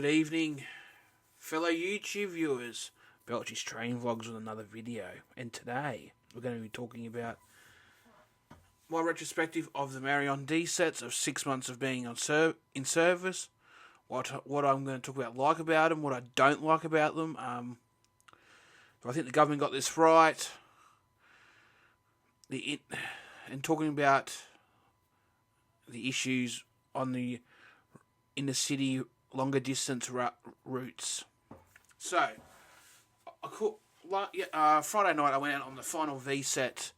Good evening, fellow YouTube viewers. Belch's Train Vlogs with another video. And today, we're going to be talking about my retrospective of the Mariyung D sets of 6 months of being in service. What I'm going to talk about them, what I don't like about them. Do I think the government got this right? And talking about the issues on the inner city longer distance routes. So, Friday night I went out on the final V set.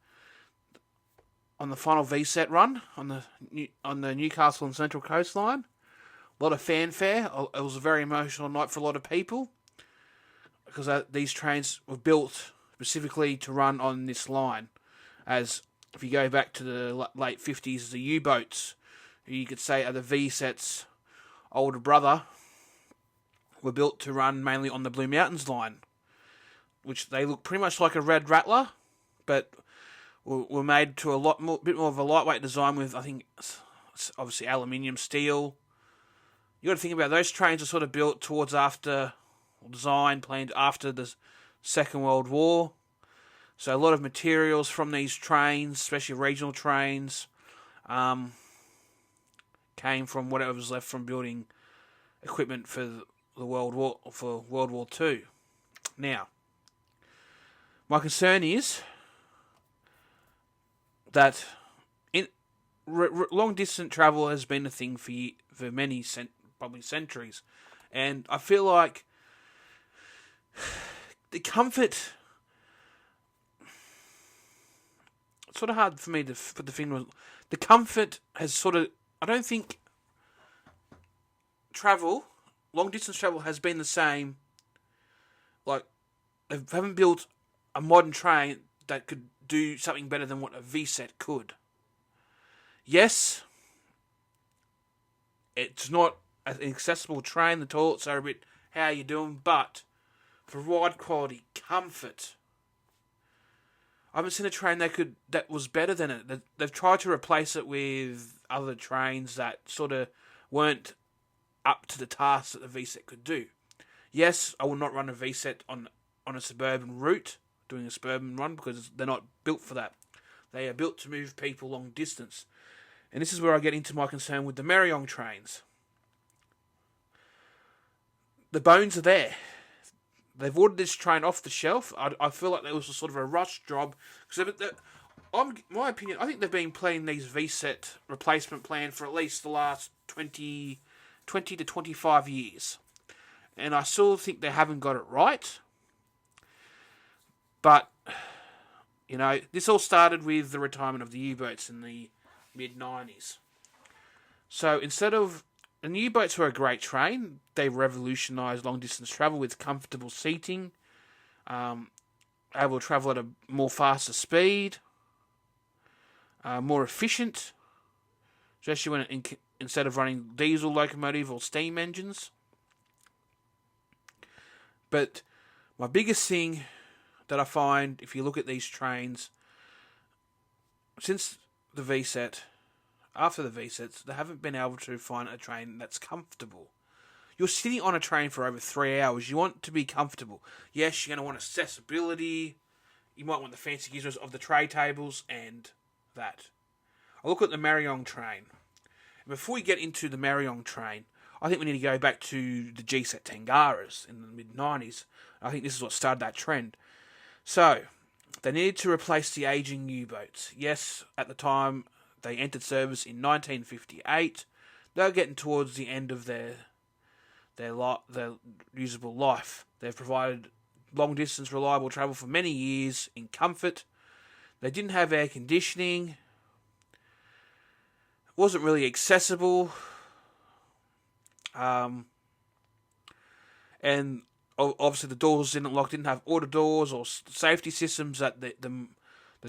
On the final V set run on the Newcastle and Central Coastline. A lot of fanfare. It was a very emotional night for a lot of people because these trains were built specifically to run on this line. As if you go back to the late 50s, the U-boats, who you could say are the V-set's older brother, were built to run mainly on the Blue Mountains line, which they look pretty much like a Red Rattler, but were made to bit more of a lightweight design with, I think, obviously aluminium steel. You got to think about those trains are sort of built planned after the Second World War. So a lot of materials from these trains, especially regional trains, came from whatever was left from building equipment for World War II. Now, my concern is that long distance travel has been a thing for many probably centuries, and I feel like the comfort. It's sort of hard for me to put the finger on. The comfort has sort of. I don't think long distance travel has been the same. Like, they haven't built a modern train that could do something better than what a V-set could. Yes, it's not an accessible train. The toilets are a bit, how you doing? But for ride quality, comfort, I haven't seen a train that was better than it. They've tried to replace it with other trains that sort of weren't up to the task that the V-set could do. Yes, I will not run a V-set on a suburban route, doing a suburban run, because they're not built for that. They are built to move people long distance. And this is where I get into my concern with the Mariyung trains. The bones are there. They've ordered this train off the shelf. I feel like there was a sort of a rush job. My opinion, I think they've been playing these V-set replacement plan for at least the last 20 to 25 years. And I still think they haven't got it right. But, this all started with the retirement of the U-boats in the mid-90s. So and the U-boats were a great train. They revolutionised long-distance travel with comfortable seating, able to travel at a more faster speed, more efficient, especially when instead of running diesel locomotive or steam engines. But my biggest thing that I find, if you look at these trains, since the V-set, after the V-sets, they haven't been able to find a train that's comfortable. You're sitting on a train for over 3 hours. You want to be comfortable. Yes, you're going to want accessibility. You might want the fancy gizmos of the tray tables and that. I look at the Mariyung train. And before we get into the Mariyung train, I think we need to go back to the G-set Tangaras in the mid-90s. I think this is what started that trend. So, they needed to replace the aging U-boats. Yes, at the time, they entered service in 1958. They were getting towards the end of their usable life. They've provided long-distance, reliable travel for many years in comfort. They didn't have air conditioning. It wasn't really accessible. And obviously the doors didn't have auto doors or safety systems that the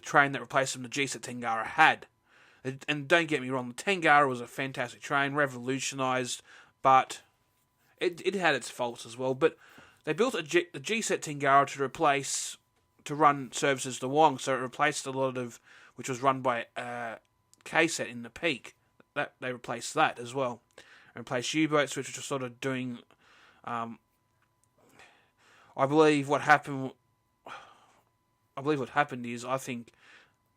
train that replaced them, the G-set Tangara, had. And don't get me wrong, the Tangara was a fantastic train, revolutionised, but it had its faults as well. But they built the G-set Tangara to run services to Wong, so it replaced a lot of, which was run by K-set in the peak. They replaced that as well. And replaced U-boats, which were sort of doing I believe what happened. I believe what happened is I think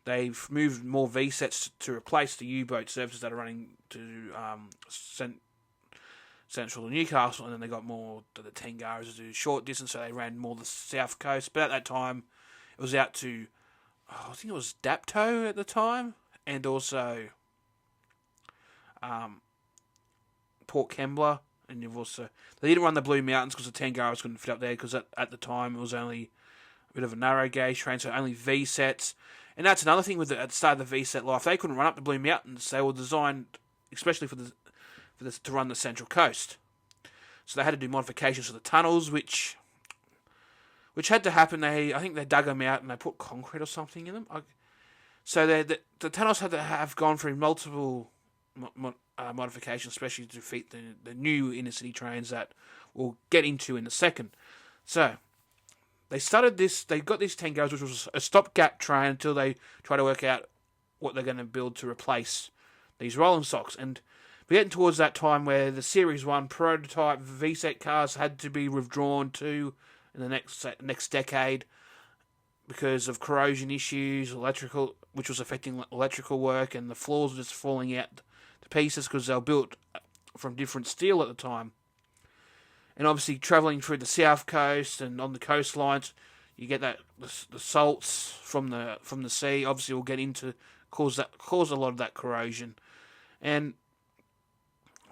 they've moved more VSETs to replace the U-boat services that are running to Central to Newcastle, and then they got more to the Tangaras to do short distance, so they ran more the south coast. But at that time, it was out to, I think it was Dapto at the time, and also Port Kembla, and you've also they didn't run the Blue Mountains because the Tangaras couldn't fit up there because at the time it was only a bit of a narrow gauge train, so only VSETs. And that's another thing with at the start of the VSET life, they couldn't run up the Blue Mountains. They were designed especially for this to run the Central Coast, so they had to do modifications to the tunnels, which had to happen. I think they dug them out and they put concrete or something in them. So the tunnels had to have gone through multiple modifications, especially to fit the new inner city trains that we'll get into in a second. So they started this. They got these Tangaras, which was a stopgap train until they try to work out what they're going to build to replace these rolling stocks. And we're getting towards that time where the Series 1 prototype VSET cars had to be withdrawn to in the next decade because of corrosion issues, which was affecting electrical work, and the floors were just falling out to pieces because they were built from different steel at the time. And obviously travelling through the south coast and on the coastlines, you get the salts from the sea. Obviously, will get into cause a lot of that corrosion, and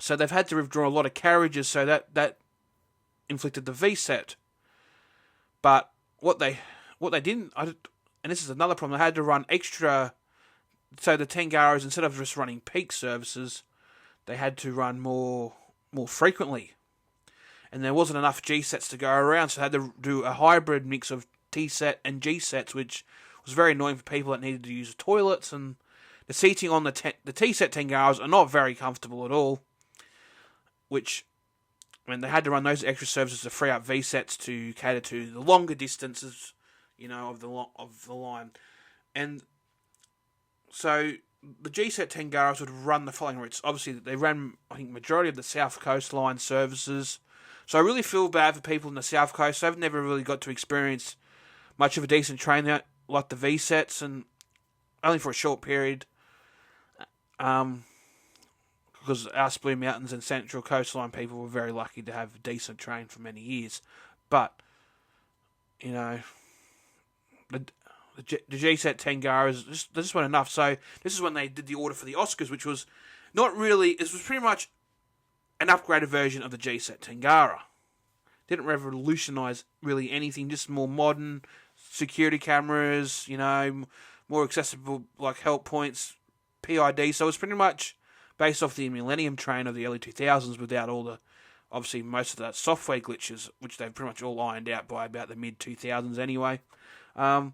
so they've had to withdraw a lot of carriages. So that inflicted the VSET. But what they didn't, and this is another problem, they had to run extra. So the Tangaras, instead of just running peak services, they had to run more frequently. And there wasn't enough G-sets to go around, so they had to do a hybrid mix of T-set and G-sets, which was very annoying for people that needed to use the toilets. And the seating on the T-set Tangaras are not very comfortable at all, which, I mean, they had to run those extra services to free up V-sets to cater to the longer distances, of the line. And so the G-set Tangaras would run the following routes. Obviously, they ran, I think, majority of the South Coast line services. So I really feel bad for people in the South Coast. They've never really got to experience much of a decent train like the V-sets, and only for a short period. Because us Blue Mountains and Central Coastline people were very lucky to have a decent train for many years. But, the G-set Tangaras just weren't enough. So this is when they did the order for the Oscars, which was not really, it was pretty much an upgraded version of the G-set Tangara. Didn't revolutionise really anything, just more modern security cameras, more accessible like help points, PID. So it was pretty much based off the Millennium train of the early 2000s without all the, obviously most of that software glitches, which they've pretty much all ironed out by about the mid-2000s anyway. So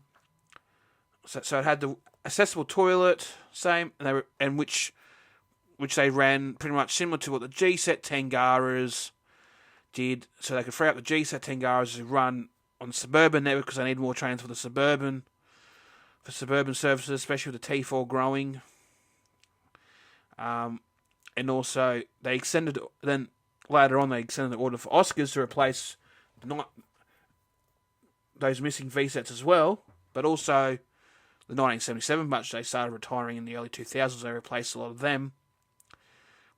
it had the accessible toilet, same, and which they ran pretty much similar to what the G-set Tangaras did, so they could free up the G-set Tangaras to run on the suburban network because they need more trains for suburban services, especially with the T4 growing. And also they extended. Then later on, they extended the order for Oscars to replace those missing V-sets as well. But also the 1977 batch they started retiring in the early 2000s. They replaced a lot of them,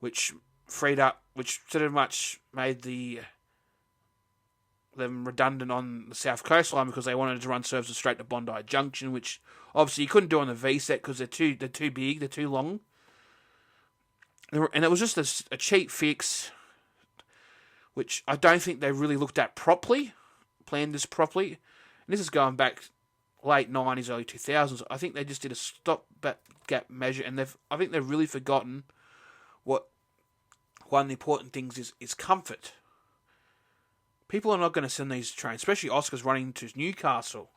which pretty much made them redundant on the South Coast line because they wanted to run services straight to Bondi Junction, which obviously you couldn't do on the V-set because they're too big, they're too long. And it was just a cheap fix, which I don't think they really looked at properly, planned this properly. And this is going back late 90s, early 2000s. I think they just did a stop-gap measure, and I think they've really forgotten what one of the important things is comfort. People are not going to send these trains, especially Oscars running to Newcastle.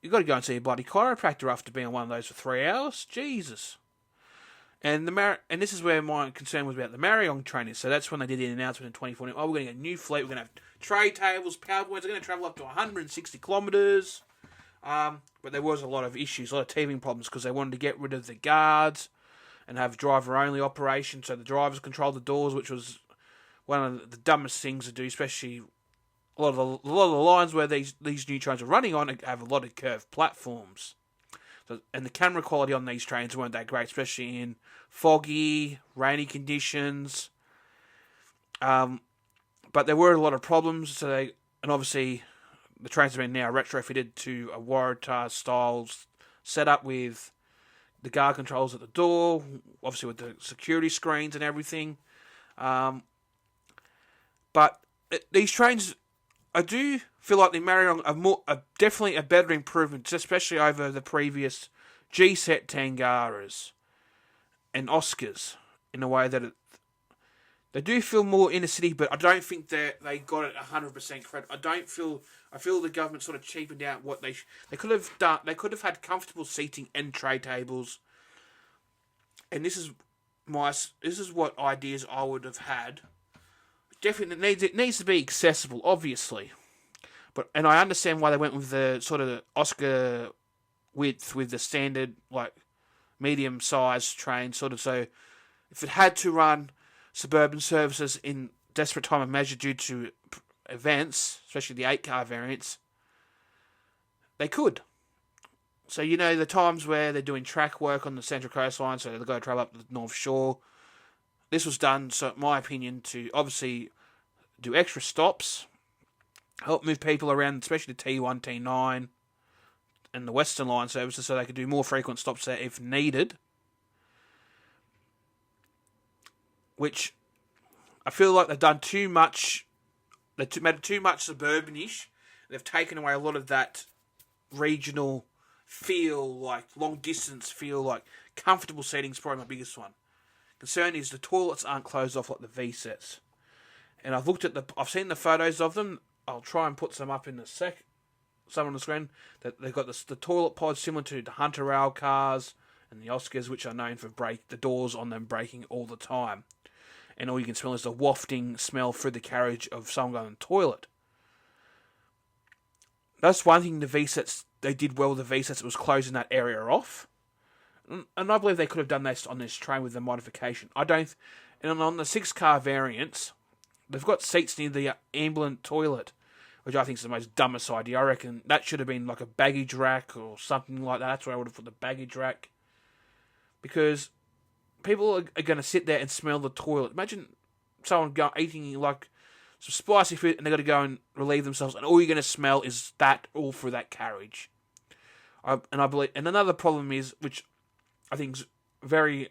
You've got to go and see a bloody chiropractor after being on one of those for 3 hours. Jesus. And this is where my concern was about the Mariyung train. So that's when they did the announcement in 2014. Oh, we're going to get a new fleet. We're going to have tray tables, powerpoints. They're going to travel up to 160 kilometres. But there was a lot of issues, a lot of teething problems because they wanted to get rid of the guards and have driver-only operation. So the drivers controlled the doors, which was one of the dumbest things to do, especially a lot of the lines where these new trains are running on have a lot of curved platforms. So, and the camera quality on these trains weren't that great, especially in foggy, rainy conditions. But there were a lot of problems. And obviously, the trains have been now retrofitted to a Waratah style setup with the guard controls at the door, obviously with the security screens and everything. But these trains, I do feel like the Mariyung are definitely a better improvement, especially over the previous G-set Tangaras and Oscars, in a way that they do feel more inner city, but I don't think they got it 100% credit. I feel the government sort of cheapened out what they could have done. They could have had comfortable seating and tray tables, and this is what ideas I would have had. Definitely, it needs to be accessible, obviously, and I understand why they went with the sort of Oscar width with the standard medium sized train, sort of. So if it had to run suburban services in desperate time of measure due to events, especially the 8-car variants, they could. So, the times where they're doing track work on the Central Coast Line, so they've got to travel up the North Shore, this was done, so in my opinion, to obviously do extra stops, help move people around, especially the T1, T9, and the Western Line services, so they could do more frequent stops there if needed. Which I feel like they've done too much. They've made it too much suburbanish. They've taken away a lot of that regional feel, like long distance feel, like comfortable seating is probably my biggest one. Concern is the toilets aren't closed off like the V sets. And I've seen the photos of them. I'll try and put some up in a sec. Some on the screen. That they've got the toilet pods similar to the Hunter Rail cars and the Oscars, which are known for the doors on them breaking all the time. And all you can smell is the wafting smell through the carriage of someone going to the toilet. That's one thing they did well with the V-sets, it was closing that area off. And I believe they could have done this on this train with the modification. And on the 6-car variants, they've got seats near the ambulance toilet, which I think is the most dumbest idea. I reckon that should have been like a baggage rack or something like that. That's where I would have put the baggage rack. Because people are going to sit there and smell the toilet. Imagine someone eating like some spicy food and they've got to go and relieve themselves, and all you're going to smell is that all through that carriage. I believe, and another problem is, which I think is very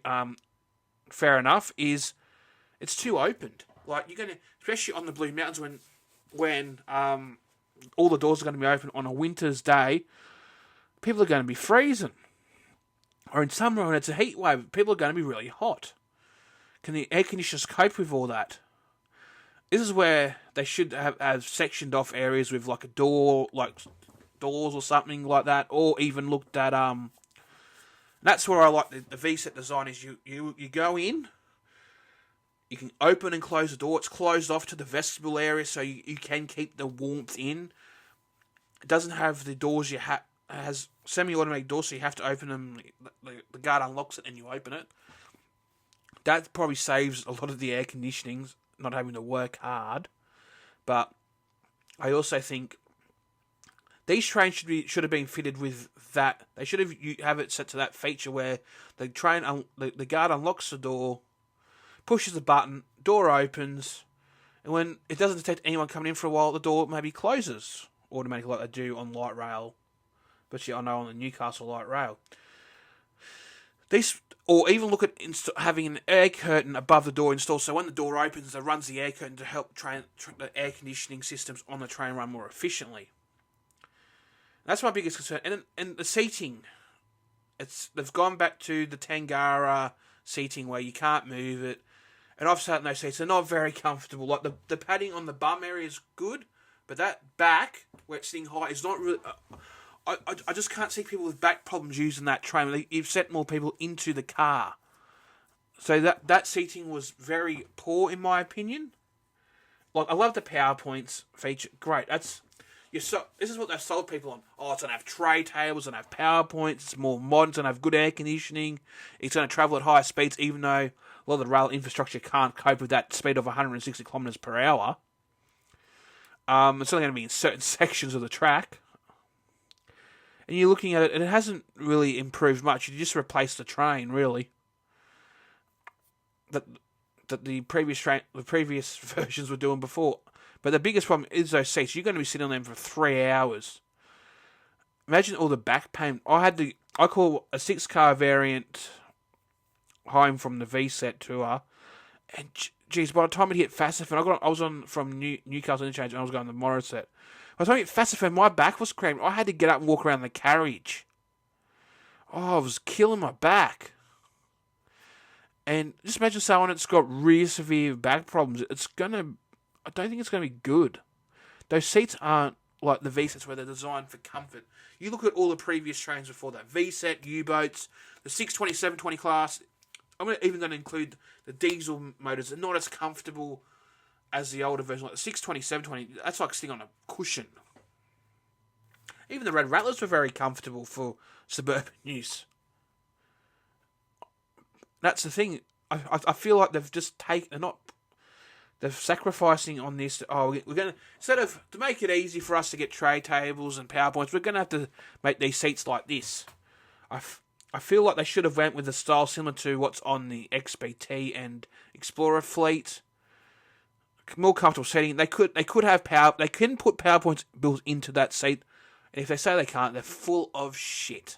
fair enough, is it's too opened. Like you're going to, especially on the Blue Mountains, when all the doors are going to be open on a winter's day, people are going to be freezing. Or in summer when it's a heat wave, people are going to be really hot. Can the air conditioners cope with all that? This is where they should have sectioned off areas with like a door, like doors or something like that, or even looked at That's where I like the V-set design. Is you go in, you can open and close the door. It's closed off to the vestibule area, so you can keep the warmth in. It doesn't have the doors it has semi-automatic doors, so you have to open them. The guard unlocks it and you open it. That probably saves a lot of the air conditioning, not having to work hard. But I also think these trains should have been fitted with that. They should have it set to that feature where the guard unlocks the door, pushes the button, door opens, and when it doesn't detect anyone coming in for a while, the door maybe closes automatically like they do on light rail. But I know on the Newcastle light rail. Or even look at having an air curtain above the door installed, so when the door opens, it runs the air curtain to help the air conditioning systems on the train run more efficiently. That's my biggest concern. And the seating, they've gone back to the Tangara seating where you can't move it. And I've sat in those seats, they're not very comfortable. Like the padding on the bum area is good, but that back, where it's sitting high, is not really... I just can't see people with back problems using that train. You've sent more people into the car. So that seating was very poor, in my opinion. Like, I love the PowerPoints feature. Great. This is what they've sold people on. Oh, it's going to have tray tables, it's going to have PowerPoints, it's more modern, it's going to have good air conditioning, it's going to travel at higher speeds, even though a lot of the rail infrastructure can't cope with that speed of 160 kilometres per hour. It's only going to be in certain sections of the track. And you're looking at it, and it hasn't really improved much. You just replaced the train, really. That the previous versions were doing before. But the biggest problem is those seats. You're going to be sitting on them for 3 hours. Imagine all the back pain. I call a 6-car variant home from the VSET tour, and geez, by the time it hit Fassifern, I was on from Newcastle Interchange, and I was going to Morisset. By the time it hit Fassifern, my back was cramped. I had to get up and walk around the carriage. Oh, I was killing my back. And just imagine someone that's got really severe back problems. I don't think it's going to be good. Those seats aren't like the VSETs where they're designed for comfort. You look at all the previous trains before that. VSET, U-boats, the 620, 720 class. I'm even going to include the diesel motors. They're not as comfortable as the older version. Like the 620, 720, that's like sitting on a cushion. Even the Red Rattlers were very comfortable for suburban use. That's the thing. I feel like they've just they're sacrificing on this. Oh, we're going to, instead of, to make it easy for us to get tray tables and PowerPoints, we're going to have to make these seats like this. I feel like they should have went with a style similar to what's on the XBT and Explorer fleet. More comfortable setting. They can put PowerPoints built into that seat. And if they say they can't, they're full of shit.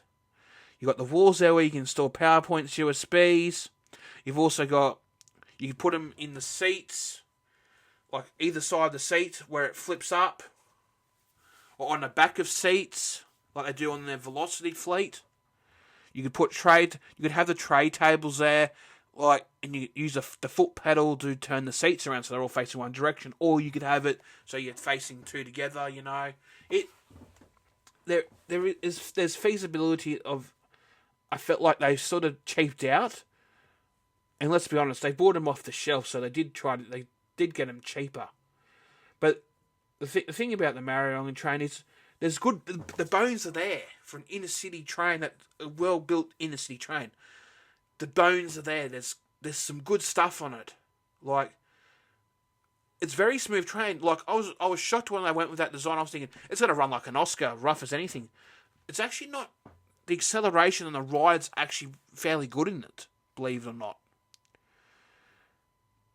You've got the walls there where you can install PowerPoints, USBs. You've also got, you can put them in the seats, like either side of the seat where it flips up, or on the back of seats, like they do on their Velocity fleet. You could have the tray tables there, and you use the foot pedal to turn the seats around so they're all facing one direction, or you could have it so you're facing two together. There's feasibility of. I felt like they sort of cheaped out, and let's be honest, they bought them off the shelf, so they did get them cheaper. But the thing about the Mariyung train is, the bones are there for an inner city train, a well built inner city train. The bones are there. There's some good stuff on it. Like, it's very smooth train. Like, I was shocked when they went with that design. I was thinking it's gonna run like an Oscar, rough as anything. It's actually not. The acceleration and the ride's actually fairly good in it, believe it or not.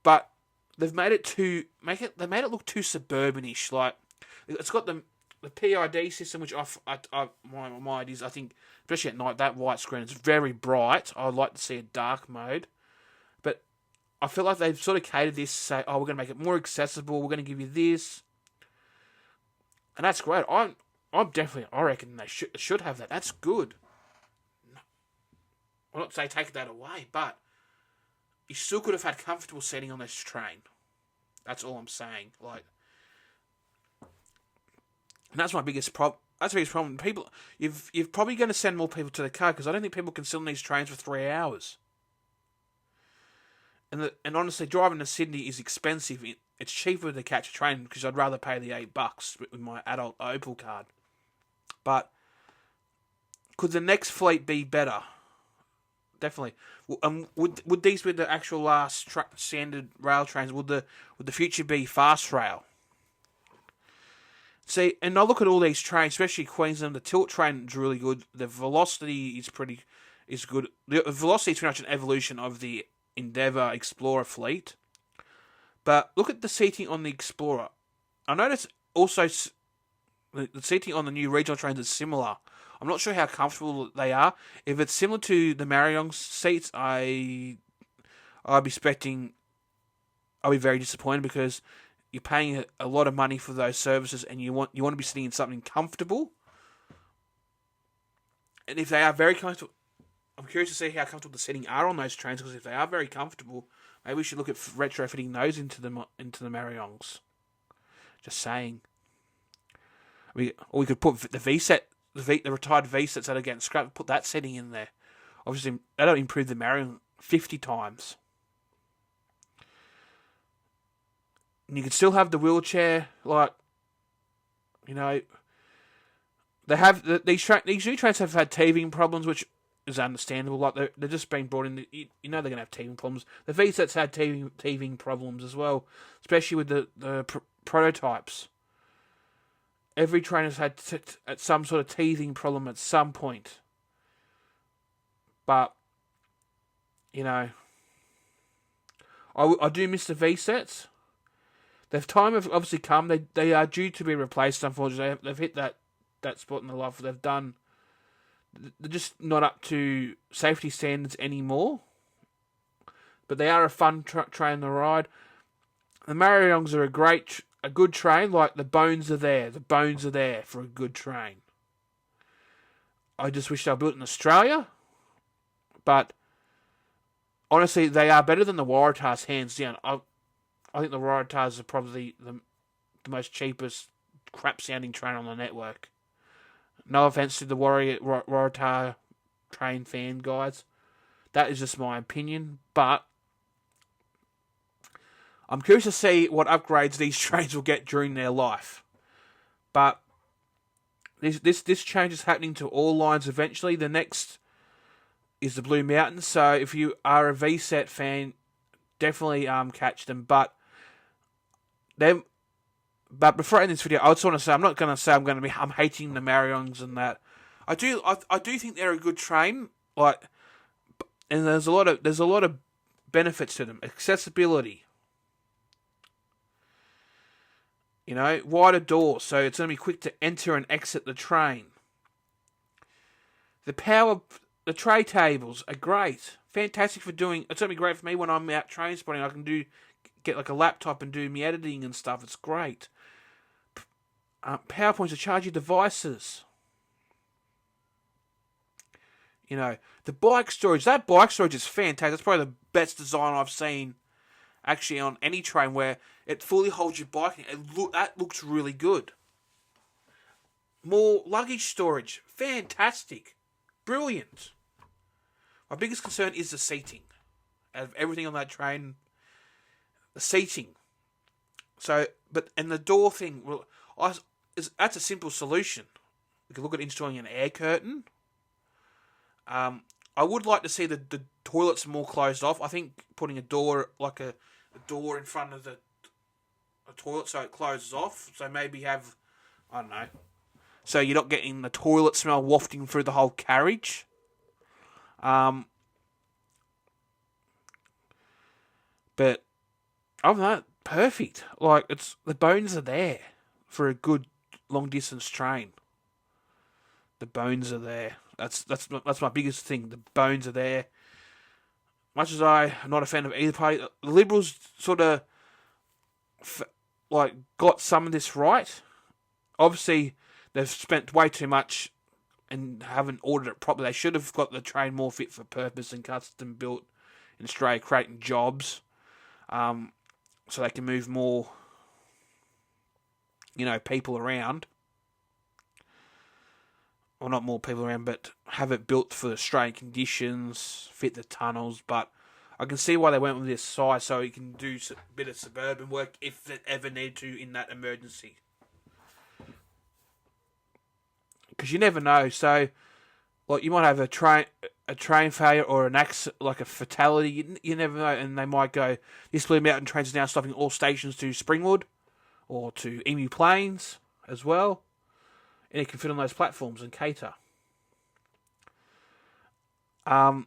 But they've made it look too suburbanish. Like, it's got the PID system, which my ideas, I think, especially at night, that white screen is very bright. I'd like to see a dark mode. But I feel like they've sort of catered this to say, oh, we're going to make it more accessible, we're going to give you this. And that's great. I reckon they should have that. That's good. I'm not saying take that away, but you still could have had comfortable seating on this train. That's all I'm saying. Like, and that's my biggest problem. That's the biggest problem. People, you're probably going to send more people to the car because I don't think people can sit on these trains for 3 hours. And honestly, driving to Sydney is expensive. It's cheaper to catch a train because I'd rather pay the $8 with my adult Opal card. But could the next fleet be better? Definitely. Would these be the actual last standard rail trains? Would the future be fast rail? See, and I look at all these trains, especially Queensland. The Tilt train is really good. The Velocity is good. The Velocity is pretty much an evolution of the Endeavour Explorer fleet. But look at the seating on the Explorer. I notice also the seating on the new regional trains is similar. I'm not sure how comfortable they are. If it's similar to the Mariyung seats, I'll be very disappointed because you're paying a lot of money for those services and you want to be sitting in something comfortable. And if they are very comfortable, I'm curious to see how comfortable the seating are on those trains, because if they are very comfortable, maybe we should look at retrofitting those into the Mariyungs. Just saying. Or we could put the VSET, the retired VSETs that are getting scrapped, put that setting in there. Obviously, that'll improve the Mariyung 50 times. And you can still have the wheelchair, like, You know, they have these new trains have had teething problems, which is understandable. Like they're just being brought in. You know they're gonna have teething problems. The VSETs had teething problems as well, especially with the prototypes. Every train has had at some sort of teething problem at some point. But you know, I do miss the VSETs. The time have obviously come. They are due to be replaced. Unfortunately, they've hit that spot in their life where they're just not up to safety standards anymore. But they are a fun train to ride. The Mariyungs are a good train. Like the bones are there. The bones are there for a good train. I just wish they were built in Australia. But honestly, they are better than the Waratahs, hands down. I think the Waratahs are probably the most cheapest, crap-sounding train on the network. No offense to the Waratah train fan guys. That is just my opinion. But I'm curious to see what upgrades these trains will get during their life. But this change is happening to all lines eventually. The next is the Blue Mountains. So if you are a VSET fan, definitely catch them. But before I end this video, I just want to say I'm not going to say I'm hating the Mariyungs and that. I do think they're a good train. Like, and there's a lot of benefits to them. Accessibility. You know, wider doors, so it's going to be quick to enter and exit the train. The tray tables are great. Fantastic for doing. It's going to be great for me when I'm out train spotting. I can get like a laptop and do me editing and stuff. It's great. PowerPoints to charge your devices. You know, the bike storage. That bike storage is fantastic. That's probably the best design I've seen actually on any train where it fully holds your bike. That looks really good. More luggage storage. Fantastic. Brilliant. My biggest concern is the seating. Out of everything on that train, the seating. So, and the door thing, well, that's a simple solution. We can look at installing an air curtain. I would like to see the toilets more closed off. I think putting a door, like a door in front of the toilet so it closes off. So maybe have, I don't know, so you're not getting the toilet smell wafting through the whole carriage. But other than that, perfect. Like, the bones are there for a good long distance train. The bones are there. That's my biggest thing. The bones are there. Much as I'm not a fan of either party, the Liberals sort of got some of this right. Obviously, they've spent way too much and haven't ordered it properly. They should have got the train more fit for purpose and custom built in Australia, creating jobs, so they can move more, people around. Well, not more people around, but have it built for Australian conditions, fit the tunnels. But I can see why they went with this size, so you can do a bit of suburban work if it ever needed to in that emergency. Because you never know. So, you might have a train failure or an accident, like a fatality. You never know, and they might go, this Blue Mountain train is now stopping all stations to Springwood or to Emu Plains as well. And it can fit on those platforms and cater. And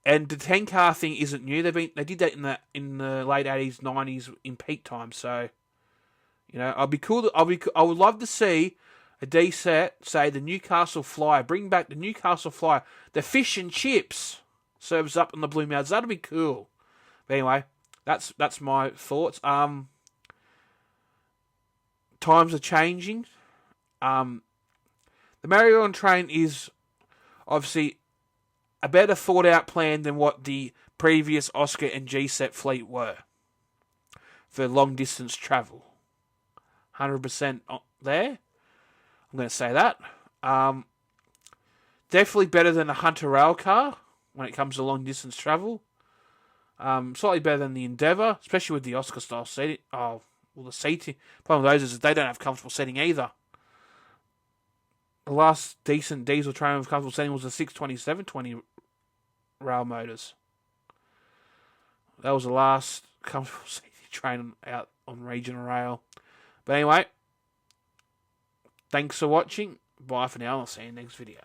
the 10-car thing isn't new. They did that in the late 80s, 90s in peak time. So, I would love to see a DSET say the Newcastle Flyer. Bring back the Newcastle Flyer. The fish and chips serves up on the Blue Mountains. That'd be cool. But anyway, that's my thoughts. Times are changing. The Mariyung train is obviously a better thought out plan than what the previous Oscar and GSET fleet were for long distance travel. 100% there. I'm going to say that. Definitely better than a Hunter rail car when it comes to long distance travel. Slightly better than the Endeavour, especially with the Oscar style seating. The seating. Problem with those is that they don't have comfortable seating either. The last decent diesel train with comfortable seating was the 627-20 rail motors. That was the last comfortable seating train out on regional rail. But anyway, thanks for watching. Bye for now. I'll see you in the next video.